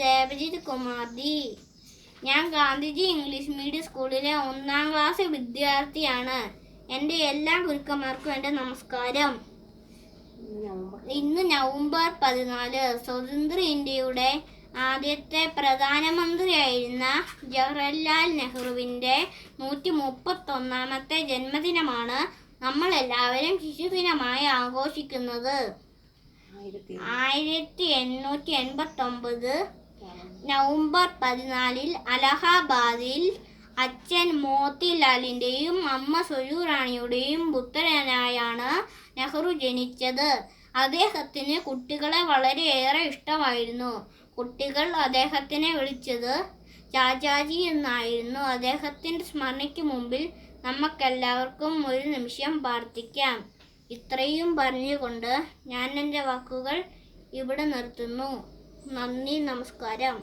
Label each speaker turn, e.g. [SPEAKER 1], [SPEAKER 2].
[SPEAKER 1] ദേവജിത് കുമാർജി. ഞാൻ Gandhiji English medium സ്കൂളിലെ 1ാം class വിദ്യാർത്ഥിയാണ്. എൻ്റെ എല്ലാ ഗുരുക്കന്മാർക്കും എൻ്റെ നമസ്കാരം. ഇന്ന് നവംബർ 14 സ്വതന്ത്ര ഇന്ത്യയുടെ ആദ്യത്തെ പ്രധാനമന്ത്രിയായിരുന്ന ജവഹർലാൽ നെഹ്റുവിൻ്റെ 131ാമത്തെ ജന്മദിനമാണ് നമ്മൾ എല്ലാവരും ശിശുദിനമായി ആഘോഷിക്കുന്നത്. 1889 നവംബർ 14 അലഹാബാദിൽ അച്ഛൻ മോത്തിലാലിൻ്റെയും അമ്മ സ്വരൂറാണിയുടെയും പുത്രനായാണ് നെഹ്റു ജനിച്ചത്. അദ്ദേഹത്തിന് കുട്ടികളെ വളരെയേറെ ഇഷ്ടമായിരുന്നു. കുട്ടികൾ അദ്ദേഹത്തിനെ വിളിച്ചത് ചാച്ചാജി എന്നായിരുന്നു. അദ്ദേഹത്തിൻ്റെ സ്മരണയ്ക്ക് മുമ്പിൽ നമുക്കെല്ലാവർക്കും ഒരു നിമിഷം പ്രാർത്ഥിക്കാം. ഇത്രയും പറഞ്ഞുകൊണ്ട് ഞാൻ എൻ്റെ വാക്കുകൾ ഇവിടെ നിർത്തുന്നു. നന്ദി, നമസ്കാരം.